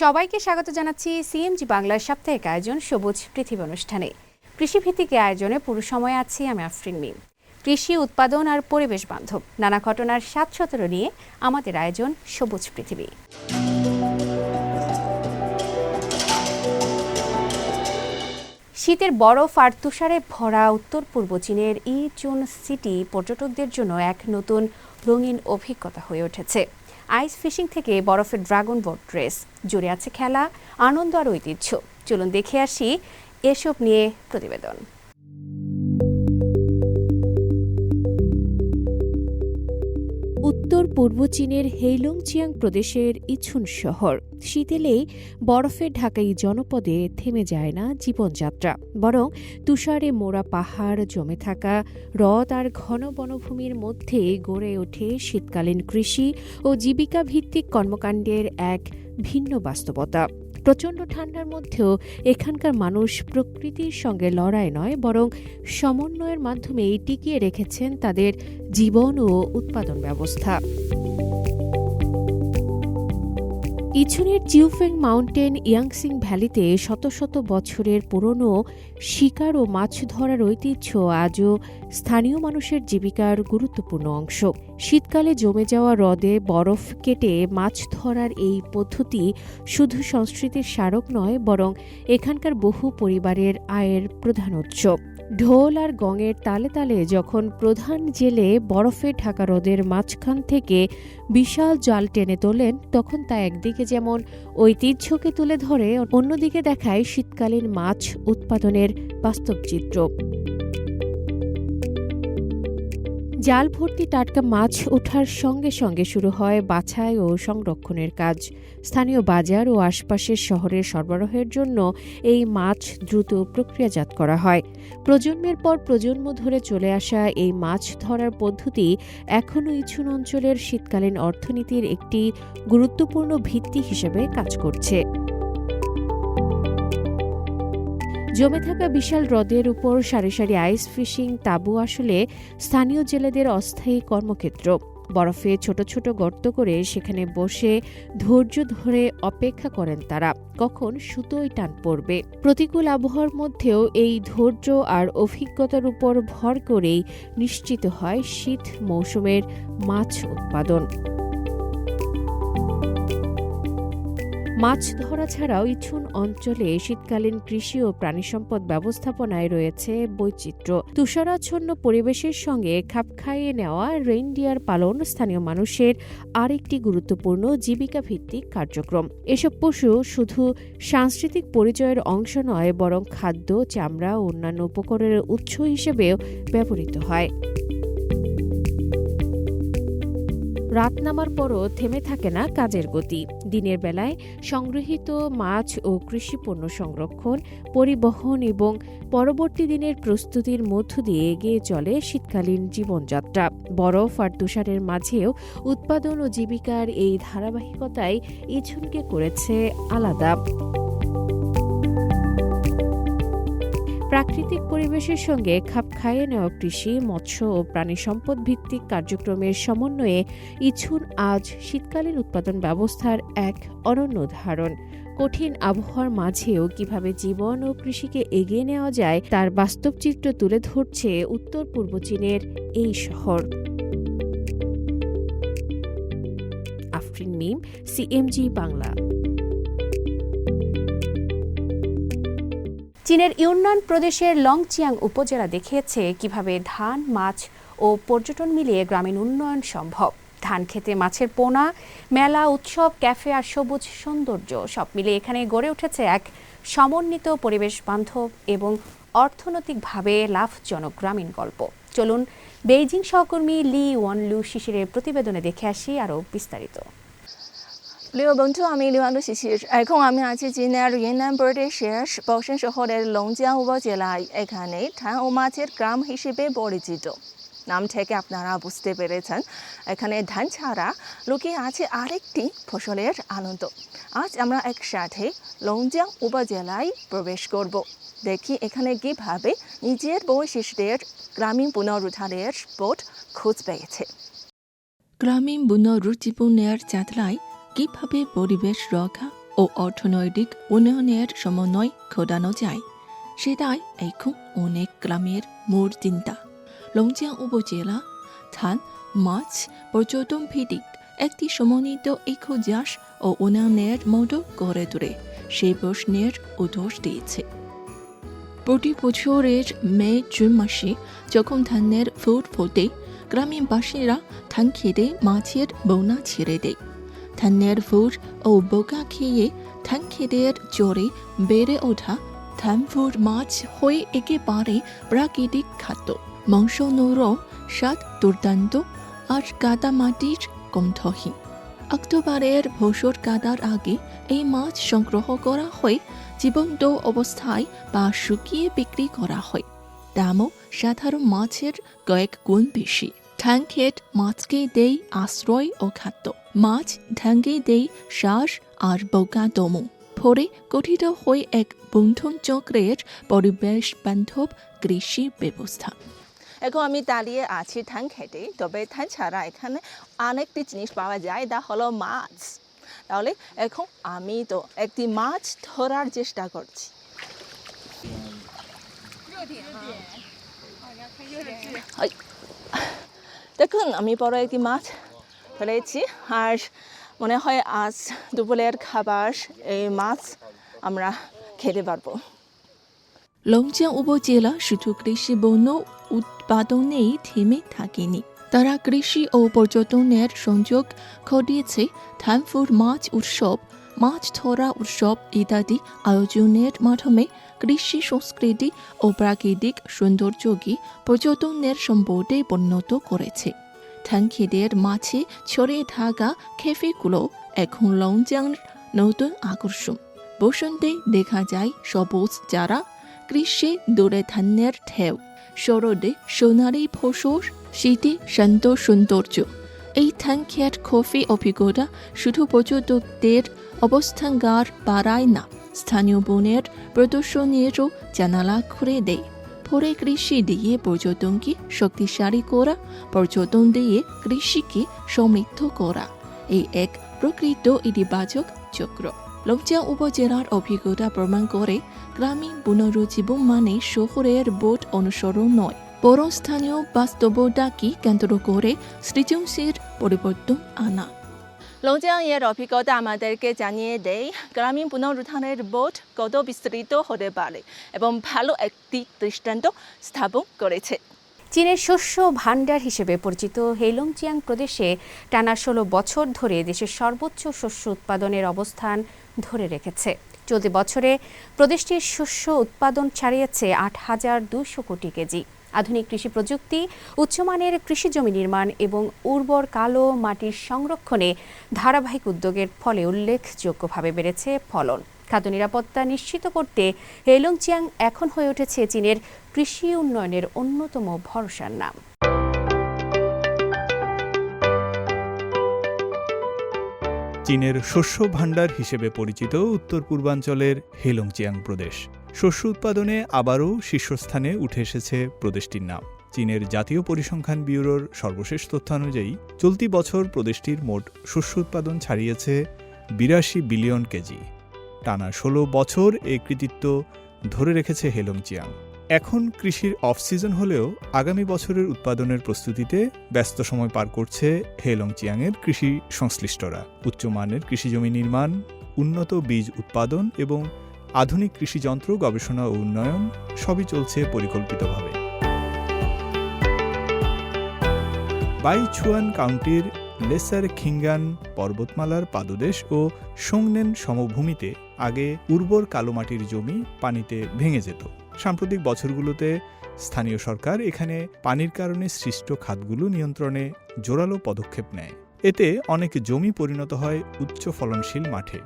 সবাইকে স্বাগত জানাচ্ছি সিএমজি বাংলার সাপ্তাহিক আয়োজন সবুজ পৃথিবী অনুষ্ঠানে। কৃষিভিত্তিক আয়োজনে পুরো সময় আছি আমি আফরিন মিম। কৃষি উৎপাদন আর পরিবেশ বান্ধব নানা ঘটনার ৭১৭ নিয়ে আমাদের আয়োজন সবুজ পৃথিবী। শীতের বরফ আর তুষারে ভরা উত্তর পূর্ব চীনের ইচুন সিটি পর্যটকদের জন্য এক নতুন রঙিন অভিজ্ঞতা হয়ে উঠেছে। আইস ফিশিং থেকে বরফের ড্রাগন বোট রেস, জুড়ে আছে খেলা, আনন্দ আর ঐতিহ্য। চলুন দেখে আসি এসব নিয়ে প্রতিবেদন। উত্তর পূর্ব চীনের হেইলংচিয়াং প্রদেশের ইছুন শহর। শীত এলেই বরফে ঢাকা এই জনপদে থেমে যায় না জীবনযাত্রা, বরং তুষারে মোড়া পাহাড়, জমে থাকা হ্রদ আর ঘন বনভূমির মধ্যে গড়ে ওঠে শীতকালীন কৃষি ও জীবিকা ভিত্তিক কর্মকাণ্ডের এক ভিন্ন বাস্তবতা। প্রচণ্ড ঠান্ডার মধ্যেও এখানকার মানুষ প্রকৃতির সঙ্গে লড়াই নয়, বরং সমন্বয়ের মাধ্যমেই টিকিয়ে রেখেছেন তাদের জীবন ও উৎপাদন ব্যবস্থা। ইছুনের চিউফেং মাউন্টেন ইয়াংসিং ভ্যালিতে শত শত বছরের পুরনো শিকার ও মাছ ধরার ঐতিহ্য আজও স্থানীয় মানুষের জীবিকার গুরুত্বপূর্ণ অংশ। শীতকালে জমে যাওয়া হ্রদে বরফ কেটে মাছ ধরার এই পদ্ধতি শুধু সংস্কৃতির স্মারক নয়, বরং এখানকার বহু পরিবারের আয়ের প্রধান উৎস। ঢোল আর গঙের তালে তালে যখন প্রধান জেলে বরফে ঢাকা হ্রদের মাঝখান থেকে বিশাল জাল টেনে তোলেন, তখন তা একদিকে যেমন ঐতিহ্যকে তুলে ধরে, অন্যদিকে দেখায় শীতকালীন মাছ উৎপাদনের বাস্তব চিত্র। জাল ভর্তি টাটকা মাছ ওঠার সঙ্গে সঙ্গে শুরু হয় বাছাই ও সংরক্ষণের কাজ। স্থানীয় বাজার ও আশপাশের শহরের সরবরাহের জন্য এই মাছ দ্রুত প্রক্রিয়াজাত করা হয়। প্রজন্মের পর প্রজন্ম ধরে চলে আসা এই মাছ ধরার পদ্ধতি এখনও ইছুন অঞ্চলের শীতকালীন অর্থনীতির একটি গুরুত্বপূর্ণ ভিত্তি হিসেবে কাজ করছে। জমে থাকা বিশাল হ্রদের উপর সারি সারি আইস ফিশিং তাঁবু আসলে স্থানীয় জেলেদের অস্থায়ী কর্মক্ষেত্র। বরফে ছোট ছোট গর্ত করে সেখানে বসে ধৈর্য ধরে অপেক্ষা করেন তারা, কখন সুতোয় টান পড়বে। প্রতিকূল আবহাওয়ার মধ্যেও এই ধৈর্য আর অভিজ্ঞতার উপর ভর করেই নিশ্চিত হয় শীত মৌসুমের মাছ উৎপাদন। মাছ ধরা ছাড়াও ইছুন অঞ্চলে শীতকালীন কৃষি ও প্রাণিসম্পদ ব্যবস্থাপনায় রয়েছে বৈচিত্র্য। তুষারাচ্ছন্ন পরিবেশের সঙ্গে খাপ খাইয়ে নেওয়া রেইনডিয়ার পালন স্থানীয় মানুষের আরেকটি গুরুত্বপূর্ণ জীবিকা ভিত্তিক কার্যক্রম। এসব পশু শুধু সাংস্কৃতিক পরিচয়ের অংশ নয়, বরং খাদ্য, চামড়া ও অন্যান্য উপকরণের উৎস হিসেবেও ব্যবহৃত হয়। রাত নামার পরও থেমে থাকে না কাজের গতি। দিনের বেলায় সংগৃহীত মাছ ও কৃষি পণ্য সংরক্ষণ, পরিবহন এবং পরবর্তী দিনের প্রস্তুতির মধ্য দিয়ে এগিয়ে চলে শীতকালীন জীবনযাত্রা। বরফ আর তুষারের মাঝেও উৎপাদন ও জীবিকার এই ধারাবাহিকতাই ইছুনকে করেছে আলাদা। প্রাকৃতিক পরিবেশের সঙ্গে খাপ খাইয়ে নেওয়া কৃষি, মৎস্য ও প্রাণী সম্পদ ভিত্তিক কার্যক্রমের সমন্বয়ে ইছুন আজ শীতকালীন উৎপাদন ব্যবস্থার এক অনন্য উদাহরণ। কঠিন আবহাওয়ার মাঝেও কিভাবে জীবন ও কৃষিকে এগিয়ে নেওয়া যায় তার বাস্তব চিত্র তুলে ধরছে উত্তর পূর্ব চীনের এই শহর। আফরিন মিম, সিএমজি বাংলা। চীনের ইউনান প্রদেশের লংচিয়াং উপজেলা দেখিয়েছে কিভাবে ধান, মাছ ও পর্যটন মিলিয়ে গ্রামীণ উন্নয়ন সম্ভব। ধান খেতে মাছের পোনা, মেলা, উৎসব, ক্যাফে আর সবুজ সৌন্দর্য সব মিলিয়ে এখানে গড়ে উঠেছে এক সমন্বিত পরিবেশ বান্ধব এবং অর্থনৈতিকভাবে লাভজনক গ্রামীণ গল্প। চলুন বেইজিং সহকর্মী লি ওয়ানলু শিশিরের প্রতিবেদনে দেখে আসি আরও বিস্তারিত। প্রিয় বন্ধু, আমি লিওয়ানলু শিশির। এখন আমি আছি চীনের ইউনান প্রদেশের বওশান শহরের লংজিয়াং উপজেলায়। এখানে ধান ও মাছের গ্রাম হিসেবে পরিচিত। নাম থেকে আপনারা বুঝতে পেরেছেন, এখানে ধান ছাড়া লুকিয়ে আছে আরেকটি ফসলের আনন্দ। আজ আমরা একসাথে লংজিয়াং উপজেলায় প্রবেশ করব। দেখি এখানে কিভাবে নিজের বৈশিষ্ট্যের গ্রামীণ পুনরুদ্ধারের পথ খোঁজ পেয়েছে। গ্রামীণ পুনরুজ্জীবনের যাত্রায় কিভাবে পরিবেশ রক্ষা ও অর্থনৈতিক উন্নয়নের সমন্বয় ঘটানো যায়। সেটাই এখন অনেক গ্রামের মূল চিন্তা। লংজিয়াং উপজেলা ধান, মাছ, পর্যটন ভিত্তিক একটি সমন্বিত ইকোচাষ ও উন্নয়নের মতো গড়ে তোলে সেই প্রশ্নের উত্তর দিয়েছে। প্রতি বছরের মে জুন মাসে যখন ধানের ফুল ফোটে, গ্রামীণবাসীরা ধান খেতে মাছের বন্যা ছেড়ে দেয়। ধানের ফুল ও বোকা খেয়ে ধান খেতের জোরে বেড়ে ওঠা ধানফুল মাছ হয়ে একেবারে প্রাকৃতিক খাদ্য। মাংস নরম, স্বাদ দুর্দান্ত, আর কাদামাটির গন্ধহীন। অক্টোবরের ফসল কাটার আগে এই মাছ সংগ্রহ করা হয়, জীবন্ত অবস্থায় বা শুকিয়ে বিক্রি করা হয়। দামও সাধারণ মাছের কয়েক গুণ বেশি। ধান ক্ষেত মাছকে দেয় আশ্রয় ও খাদ্য, মাছ ধানকে দেয় শ্বাস আর বোকা দমন। ফলে গঠিত হয় এক বন্ধন চক্রের পরিবেশ বান্ধব কৃষি ব্যবস্থা। এখন আমি দাঁড়িয়ে আছি ধান খেতে, তবে ধান ছাড়া এখানে অনেকটি জিনিস পাওয়া যায়, তা হলো মাছ। তাহলে এখন আমি তো একটি মাছ ধরার চেষ্টা করছি। দেখুন, আমি বড় একটি মাছ ধরেছি, আর মনে হয় আজ দুপুরের খাবার এই মাছ আমরা খেতে পারবো। লংজিয়াং উপজেলা শুধু কৃষি পণ্য উৎপাদনেই থেমে থাকেনি। তারা কৃষি ও পর্যটনের সংযোগ ঘটিয়েছে ধানফুল মাছ উৎসব, মাছ ধরা উৎসব ইত্যাদি আয়োজনের মাধ্যমে কৃষি সংস্কৃতি ও প্রাকৃতিক সৌন্দর্যকে পর্যটনের সম্পদে পরিণত করেছে। ধান ক্ষেতের মাঝে ছড়িয়ে থাকা ক্যাফেগুলো এখন লংজিয়াং নতুন আকর্ষণ। বসন্তে দেখা যায় সবুজ চারা, গ্রীষ্মে দূরে ধানের ঢেউ, শরতে সোনালি ফসল, শীতে শান্ত সৌন্দর্য। এই ধান ক্ষেত কফি অভিজ্ঞতা শুধু পর্যটকদের অবস্থানকার বাড়ায় না, স্থানীয় বনের প্রদর্শনীরও জানালা খুলে দেয়। ফলে কৃষি দিয়ে পর্যটনকে শক্তিশালী করা, পর্যটন দিয়ে কৃষিকে সমৃদ্ধ করা, এই এক প্রকৃত ইতিবাচক চক্র। লংজিয়াং উপজেলার অভিজ্ঞতা প্রমাণ করে গ্রামীণ পুনরুজ্জীবন মানে শহরের বোধ অনুসরণ নয়, বরং স্থানীয় বাস্তবতাকে কেন্দ্র করে সৃজনশীল পরিবর্তন আনা। লংজিয়াং এর অভিজ্ঞতা আমাদেরকে জানিয়ে দেয় গ্রামীণ পুনরুত্থানের বোধ কত বিস্তৃত হতে পারে এবং ভালো একটি দৃষ্টান্ত স্থাপন করেছে। চীনের শস্য ভাণ্ডার হিসেবে পরিচিত হেইলংজিয়াং প্রদেশে টানা 16 বছর ধরে দেশের সর্বোচ্চ শস্য উৎপাদনের অবস্থান ধরে রেখেছে। চলতি বছরে প্রদেশটির শস্য উৎপাদন ছাড়িয়েছে 8,200 কোটি কেজি। আধুনিক কৃষি প্রযুক্তি, উচ্চমানের কৃষি জমি নির্মাণ এবং উর্বর কালো মাটির সংরক্ষণে ধারাবাহিক উদ্যোগের ফলে উল্লেখযোগ্যভাবে বেড়েছে ফলন। খাদ্য নিরাপত্তা নিশ্চিত করতে হেইলংজিয়াং এখন হয়ে উঠেছে চীনের কৃষি উন্নয়নের অন্যতম ভরসার নাম। চীনের শস্য ভাণ্ডার হিসেবে পরিচিত উত্তর পূর্বাঞ্চলের হেইলংজিয়াং প্রদেশ। শস্য উৎপাদনে আবারও শীর্ষস্থানে উঠে এসেছে প্রদেশটির নাম। চীনের জাতীয় পরিসংখ্যান ব্যুরোর সর্বশেষ তথ্যানুযায়ী চলতি বছর প্রদেশটির মোট শস্য উৎপাদন ছাড়িয়েছে 82 বিলিয়ন কেজি। টানা 16 বছর এই কৃতিত্ব ধরে রেখেছে হেইলংজিয়াং। এখন কৃষির অফ সিজন হলেও আগামী বছরের উৎপাদনের প্রস্তুতিতে ব্যস্ত সময় পার করছে হেইলংজিয়াংয়ের কৃষি সংশ্লিষ্টরা। উচ্চমানের কৃষিজমি নির্মাণ, উন্নত বীজ উৎপাদন এবং আধুনিক কৃষিযন্ত্র গবেষণা ও উন্নয়ন সবই চলছে পরিকল্পিতভাবে। বাইছুয়ান কাউন্টির লেসার খিঙ্গান পর্বতমালার পাদদেশ ও সোংনেন সমভূমিতে আগে উর্বর কালোমাটির জমি পানিতে ভেঙে যেত। সাম্প্রতিক বছরগুলোতে স্থানীয় সরকার এখানে পানির কারণে সৃষ্ট খাতগুলো নিয়ন্ত্রণে জোরালো পদক্ষেপ নেয়। এতে অনেক জমি পরিণত হয় উচ্চ ফলনশীল মাঠে।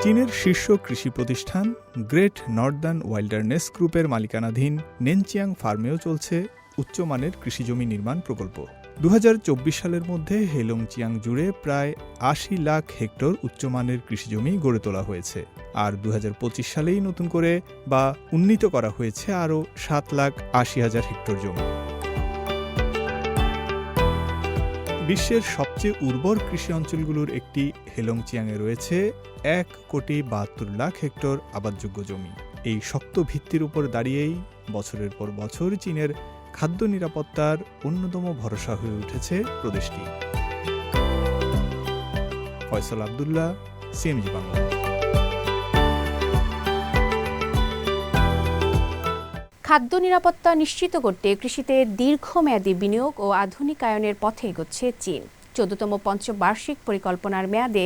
চীনের শীর্ষ কৃষি প্রতিষ্ঠান গ্রেট নর্দার্ন ওয়াইল্ডারনেস গ্রুপের মালিকানাধীন নেনচিয়াং ফার্মেও চলছে উচ্চমানের কৃষিজমি নির্মাণ প্রকল্প। 2024 সালের মধ্যে হেইলংজিয়াং জুড়ে প্রায় 80 লাখ হেক্টর উচ্চমানের কৃষিজমি গড়ে তোলা হয়েছে, আর 2025 সালেই নতুন করে বা উন্নীত করা হয়েছে আরও 7,80,000 হেক্টর জমি। বিশ্বের সবচেয়ে উর্বর কৃষি অঞ্চলগুলোর একটি হেলংচিয়াংয়ে রয়েছে 1,72,00,000 হেক্টর আবাদযোগ্য জমি। এই শক্ত ভিত্তির উপর দাঁড়িয়েই বছরের পর বছর চীনের খাদ্য নিরাপত্তার অন্যতম ভরসা হয়ে উঠেছে প্রদেশটি। ফয়সাল আব্দুল্লাহ, সিএমজি বাংলা। খাদ্য নিরাপত্তা নিশ্চিত করতে কৃষিতে দীর্ঘমেয়াদী বিনিয়োগ ও আধুনিকায়নের পথে এগোচ্ছে চীন। 14তম পঞ্চবার্ষিক পরিকল্পনার মেয়াদে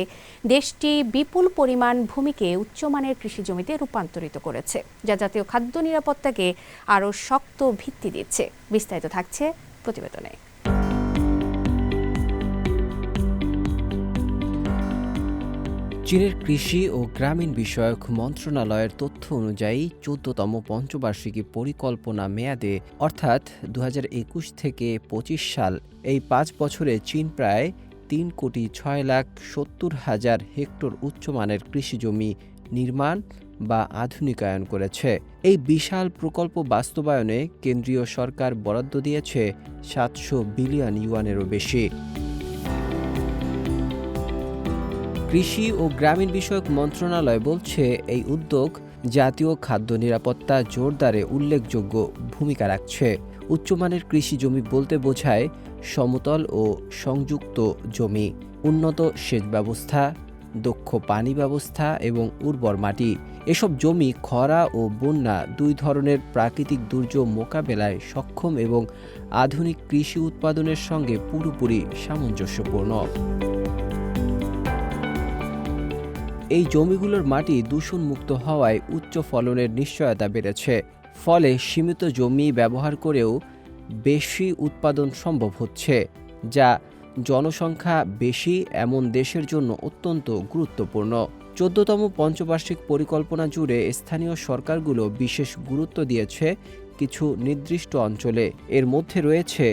দেশটি বিপুল পরিমাণ ভূমিকে উচ্চমানের কৃষি জমিতে রূপান্তরিত করেছে, যা জাতীয় খাদ্য নিরাপত্তাকে আরও শক্ত ভিত্তি দিচ্ছে। বিস্তারিত থাকছে প্রতিবেদনে। চীনের কৃষি ও গ্রামীণ বিষয়ক মন্ত্রণালয়ের তথ্য অনুযায়ী 14তম পঞ্চবার্ষিকী পরিকল্পনা মেয়াদে অর্থাৎ 2021 থেকে 25 সাল, এই 5 বছরে চীন প্রায় 3,06,70,000 হেক্টর উচ্চমানের কৃষিজমি নির্মাণ বা আধুনিকায়ন করেছে। এই বিশাল প্রকল্প বাস্তবায়নে কেন্দ্রীয় সরকার বরাদ্দ দিয়েছে 700 বিলিয়ন ইউয়ানেরও বেশি। কৃষি ও গ্রামীণ বিষয়ক মন্ত্রণালয় বলছে, এই উদ্যোগ জাতীয় খাদ্য নিরাপত্তা জোরদারে উল্লেখযোগ্য ভূমিকা রাখছে। উচ্চমানের কৃষি জমি বলতে বোঝায় সমতল ও সংযুক্ত জমি, উন্নত সেচ ব্যবস্থা, দক্ষ পানি ব্যবস্থা এবং উর্বর মাটি। এসব জমি খরা ও বন্যা দুই ধরনের প্রাকৃতিক দুর্যোগ মোকাবেলায় সক্ষম এবং আধুনিক কৃষি উৎপাদনের সঙ্গে পুরোপুরি সামঞ্জস্যপূর্ণ। এই জমিগুলোর মাটি দূষণমুক্ত হওয়ায় উচ্চ ফলনের নিশ্চয়তা বেড়েছে। ফলে সীমিত জমি ব্যবহার করেও বেশি উৎপাদন সম্ভব হচ্ছে, যা জনসংখ্যা বেশি এমন দেশের জন্য অত্যন্ত গুরুত্বপূর্ণ। 14তম পঞ্চবার্ষিক পরিকল্পনা জুড়ে স্থানীয় সরকারগুলো বিশেষ গুরুত্ব দিয়েছে কিছু নির্দিষ্ট অঞ্চলে। এর মধ্যে রয়েছে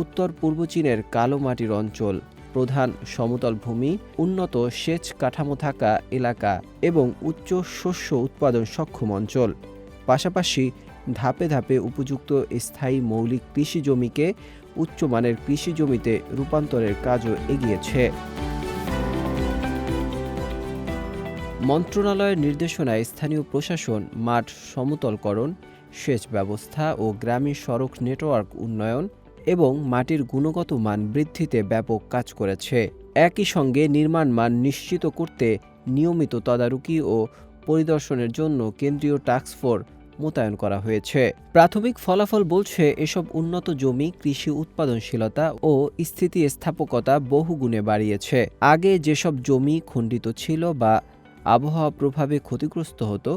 উত্তর পূর্ব চীনের কালো মাটির অঞ্চল, প্রধান সমতল ভূমি, উন্নত সেচ কাঠামো থাকা এলাকা এবং উচ্চ শস্য উৎপাদন সক্ষম অঞ্চল। পাশাপাশি ধাপে ধাপে উপযুক্ত স্থায়ী মৌলিক কৃষি জমিকে উচ্চমানের কৃষি জমিতে রূপান্তরের কাজও এগিয়েছে। মন্ত্রণালয়ের নির্দেশনায় স্থানীয় প্রশাসন মাঠ সমতলকরণ, সেচ ব্যবস্থা ও গ্রামীণ সড়ক নেটওয়ার্ক উন্নয়ন এবং মাটির গুণগত মান বৃদ্ধিতে ব্যাপক কাজ করেছে। একই সঙ্গে নির্মাণ মান নিশ্চিত করতে নিয়মিত তদারকি ও পরিদর্শনের জন্য কেন্দ্রীয় টাস্কফোর্স মোতায়েন করা হয়েছে। প্রাথমিক ফলাফল বলছে, এসব উন্নত জমি কৃষি উৎপাদনশীলতা ও স্থিতিস্থাপকতা বহুগুণে বাড়িয়েছে। আগে যেসব জমি খণ্ডিত ছিল বা আবহাওয়া প্রভাবে ক্ষতিগ্রস্ত হতো,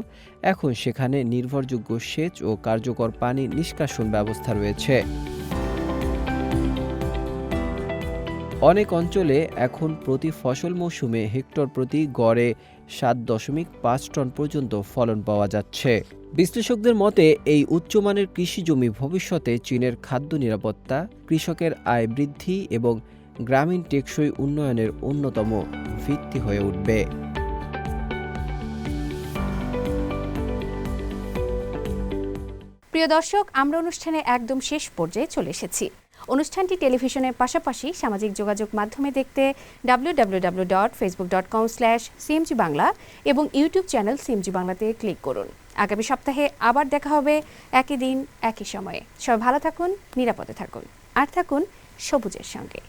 এখন সেখানে নির্ভরযোগ্য সেচ ও কার্যকর পানি নিষ্কাশন ব্যবস্থা রয়েছে। অনেক অঞ্চলে এখন প্রতি ফসল মৌসুমে হেক্টর প্রতি গড়ে 7.5 টন পর্যন্ত ফলন পাওয়া যাচ্ছে। বিশ্লেষকদের মতে, এই উচ্চমানের কৃষি জমি ভবিষ্যতে চীনের খাদ্য নিরাপত্তা, কৃষকের আয় বৃদ্ধি এবং গ্রামীণ টেকসই উন্নয়নের অন্যতম ভিত্তি হয়ে উঠবে। প্রিয় দর্শক, আমরা অনুষ্ঠানে একদম শেষ পর্যায়ে চলে এসেছি। অনুষ্ঠানটি টেলিভিশনের পাশাপাশি সামাজিক যোগাযোগ মাধ্যমে দেখতে www.facebook.com/cmg বাংলা এবং ইউটিউব চ্যানেল সিএমজি বাংলাতে ক্লিক করুন। আগামী সপ্তাহে আবার দেখা হবে একই দিন একই সময়ে। সবাই ভালো থাকুন, নিরাপদে থাকুন আর থাকুন সবুজের সঙ্গে।